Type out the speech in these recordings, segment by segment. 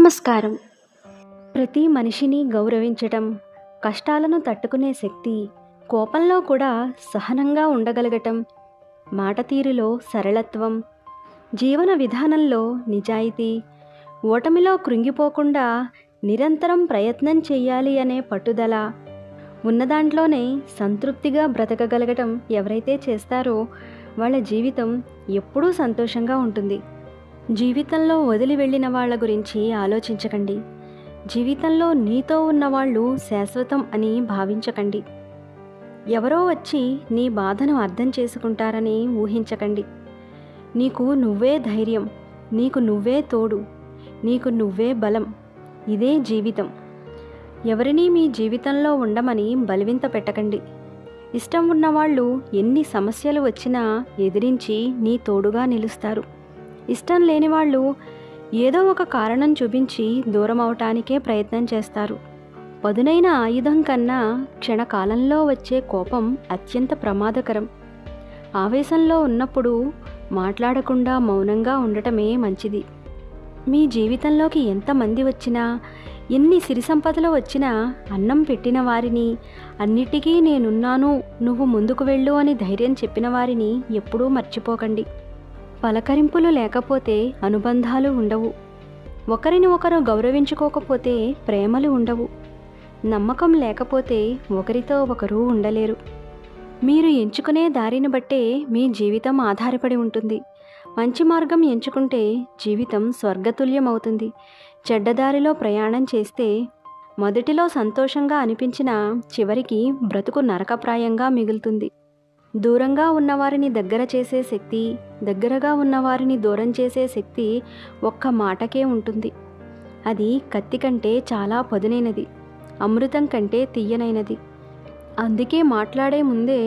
నమస్కారం. ప్రతి మనిషిని గౌరవించటం, కష్టాలను తట్టుకునే శక్తి, కోపంలో కూడా సహనంగా ఉండగలగటం, మాట తీరులో సరళత్వం, జీవన విధానంలో నిజాయితీ, ఓటమిలో కృంగిపోకుండా నిరంతరం ప్రయత్నం చేయాలి అనే పట్టుదల, ఉన్నదాంట్లోనే సంతృప్తిగా బ్రతకగలగటం ఎవరైతే చేస్తారో వాళ్ళ జీవితం ఎప్పుడూ సంతోషంగా ఉంటుంది. జీవితంలో వదిలి వెళ్ళిన వాళ్ళ గురించి ఆలోచించకండి. జీవితంలో నీతో ఉన్నవాళ్ళు శాశ్వతం అని భావించకండి. ఎవరో వచ్చి నీ బాధను అర్థం చేసుకుంటారని ఊహించకండి. నీకు నువ్వే ధైర్యం, నీకు నువ్వే తోడు, నీకు నువ్వే బలం. ఇదే జీవితం. ఎవరినీ మీ జీవితంలో ఉండమని బలవంత పెట్టకండి. ఇష్టం ఉన్నవాళ్ళు ఎన్ని సమస్యలు వచ్చినా ఎదిరించి నీ తోడుగా నిలుస్తారు. ఇష్టం లేని వాళ్ళు ఏదో ఒక కారణం చూపించి దూరం అవటానికే ప్రయత్నం చేస్తారు. పదునైన ఆయుధం కన్నా క్షణకాలంలో వచ్చే కోపం అత్యంత ప్రమాదకరం. ఆవేశంలో ఉన్నప్పుడు మాట్లాడకుండా మౌనంగా ఉండటమే మంచిది. మీ జీవితంలోకి ఎంతమంది వచ్చినా, ఎన్ని సిరి సంపదలు వచ్చినా అన్నం పెట్టిన వారిని, అన్నిటికీ నేనున్నాను, నువ్వు ముందుకు వెళ్ళు అని ధైర్యం చెప్పిన వారిని ఎప్పుడూ మర్చిపోకండి. పలకరింపులు లేకపోతే అనుబంధాలు ఉండవు. ఒకరిని ఒకరు గౌరవించుకోకపోతే ప్రేమలు ఉండవు. నమ్మకం లేకపోతే ఒకరితో ఒకరు ఉండలేరు. మీరు ఎంచుకునే దారిని బట్టే మీ జీవితం ఆధారపడి ఉంటుంది. మంచి మార్గం ఎంచుకుంటే జీవితం స్వర్గతుల్యమవుతుంది. చెడ్డదారిలో ప్రయాణం చేస్తే మొదటిలో సంతోషంగా అనిపించినా చివరికి బ్రతుకు నరకప్రాయంగా మిగులుతుంది. దూరంగా ఉన్నవారిని దగ్గర చేసే శక్తి, దగ్గరగా ఉన్నవారిని దూరం చేసే శక్తి ఒక్క మాటకే ఉంటుంది. అది కత్తి కంటే చాలా పదునైనది, అమృతం కంటే తీయనైనది. అందుకే మాట్లాడే ముందే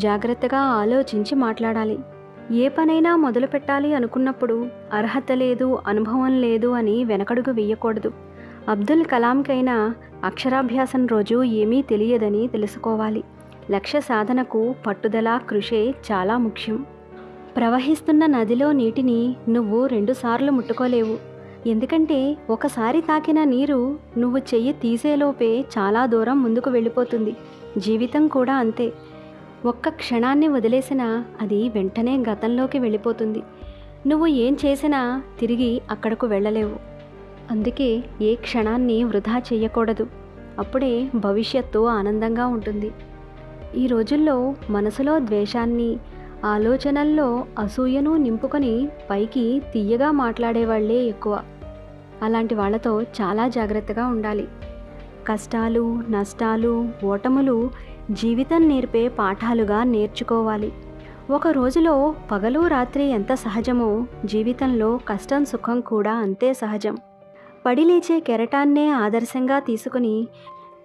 జాగ్రత్తగా ఆలోచించి మాట్లాడాలి. ఏ పనైనా మొదలు పెట్టాలి అనుకున్నప్పుడు అర్హత లేదు, అనుభవం లేదు అని వెనకడుగు వేయకూడదు. అబ్దుల్ కలాంకైనా అక్షరాభ్యాసం రోజు ఏమీ తెలియదని తెలుసుకోవాలి. లక్ష్య సాధనకు పట్టుదల, కృషే చాలా ముఖ్యం. ప్రవహిస్తున్న నదిలో నీటిని నువ్వు 2 సార్లు ముట్టుకోలేవు. ఎందుకంటే ఒకసారి తాకిన నీరు నువ్వు చెయ్యి తీసేలోపే చాలా దూరం ముందుకు వెళ్ళిపోతుంది. జీవితం కూడా అంతే. ఒక్క క్షణాన్ని వదిలేసినా అది వెంటనే గతంలోకి వెళ్ళిపోతుంది. నువ్వు ఏం చేసినా తిరిగి అక్కడకు వెళ్ళలేవు. అందుకే ఏ క్షణాన్ని వృధా చెయ్యకూడదు. అప్పుడే భవిష్యత్తు ఆనందంగా ఉంటుంది. ఈ రోజుల్లో మనసులో ద్వేషాన్ని, ఆలోచనల్లో అసూయను నింపుకొని పైకి తీయగా మాట్లాడేవాళ్లే ఎక్కువ. అలాంటి వాళ్లతో చాలా జాగ్రత్తగా ఉండాలి. కష్టాలు, నష్టాలు, ఓటములు జీవితం నేర్పే పాఠాలుగా నేర్చుకోవాలి. ఒక రోజులో పగలు రాత్రి ఎంత సహజమో జీవితంలో కష్టం సుఖం కూడా అంతే సహజం. పడిలేచే కెరటాన్నే ఆదర్శంగా తీసుకుని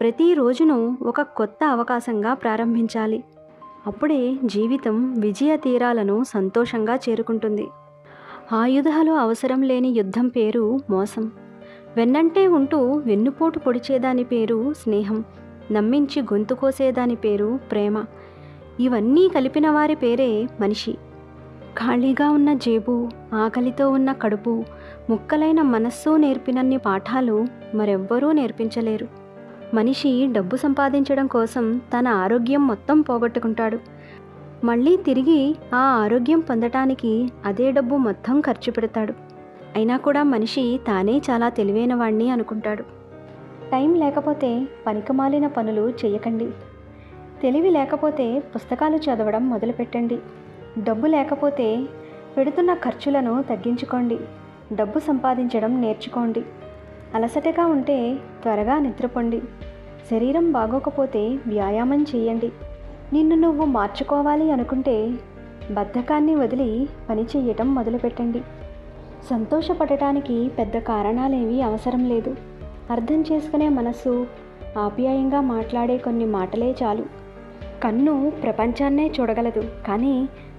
ప్రతిరోజును ఒక కొత్త అవకాశంగా ప్రారంభించాలి. అప్పుడే జీవితం విజయ తీరాలను సంతోషంగా చేరుకుంటుంది. ఆయుధాలు అవసరం లేని యుద్ధం పేరు మోసం. వెన్నంటే ఉంటూ వెన్నుపోటు పొడిచేదాని పేరు స్నేహం. నమ్మించి గొంతు కోసేదాని పేరు ప్రేమ. ఇవన్నీ కలిపిన వారి పేరే మనిషి. ఖాళీగా ఉన్న జేబు, ఆకలితో ఉన్న కడుపు, ముక్కలైన మనస్సు నేర్పినన్ని పాఠాలు మరెవ్వరూ నేర్పించలేరు. మనిషి డబ్బు సంపాదించడం కోసం తన ఆరోగ్యం మొత్తం పోగొట్టుకుంటాడు. మళ్ళీ తిరిగి ఆ ఆరోగ్యం పొందటానికి అదే డబ్బు మొత్తం ఖర్చు పెడతాడు. అయినా కూడా మనిషి తానే చాలా తెలివైన వాణ్ణి అనుకుంటాడు. టైం లేకపోతే పనికిమాలిన పనులు చేయకండి. తెలివి లేకపోతే పుస్తకాలు చదవడం మొదలుపెట్టండి. డబ్బు లేకపోతే పెడుతున్న ఖర్చులను తగ్గించుకోండి. డబ్బు సంపాదించడం నేర్చుకోండి. అలసటగా ఉంటే త్వరగా నిద్రపోండి. శరీరం బాగోకపోతే వ్యాయామం చేయండి. నిన్ను నువ్వు మార్చుకోవాలి అనుకుంటే బద్ధకాన్ని వదిలి పని చేయటం మొదలుపెట్టండి. సంతోషపడటానికి పెద్ద కారణాలేమీ అవసరం లేదు. అర్థం చేసుకునే మనసు, ఆప్యాయంగా మాట్లాడే కొన్ని మాటలే చాలు. కన్ను ప్రపంచాన్నే చూడగలదు, కానీ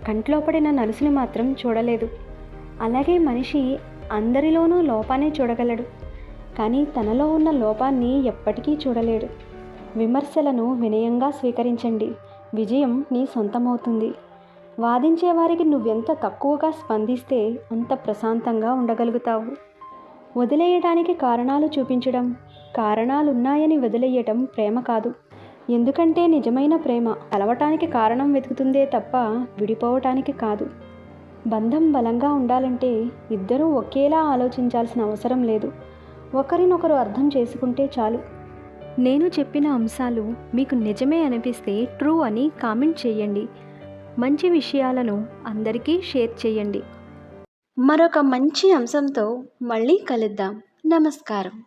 కంట్లో పడిన నలుసుని మాత్రం చూడలేదు. అలాగే మనిషి అందరిలోనూ లోపాన్ని చూడగలడు, కానీ తనలో ఉన్న లోపాన్ని ఎప్పటికీ చూడలేడు. విమర్శలను వినయంగా స్వీకరించండి. విజయం నీ సొంతమవుతుంది. వాదించే వారికి నువ్వెంత తక్కువగా స్పందిస్తే అంత ప్రశాంతంగా ఉండగలుగుతావు. వదిలేయటానికి కారణాలు చూపించడం, కారణాలున్నాయని వదిలేయటం ప్రేమ కాదు. ఎందుకంటే నిజమైన ప్రేమ కలవటానికి కారణం వెతుకుతుందే తప్ప విడిపోవటానికి కాదు. బంధం బలంగా ఉండాలంటే ఇద్దరూ ఒకేలా ఆలోచించాల్సిన అవసరం లేదు. ఒకరినొకరు అర్థం చేసుకుంటే చాలు. నేను చెప్పిన అంశాలు మీకు నిజమే అనిపిస్తే ట్రూ అని కామెంట్ చేయండి. మంచి విషయాలను అందరికీ షేర్ చేయండి. మరొక మంచి అంశంతో మళ్ళీ కలుద్దాం. నమస్కారం.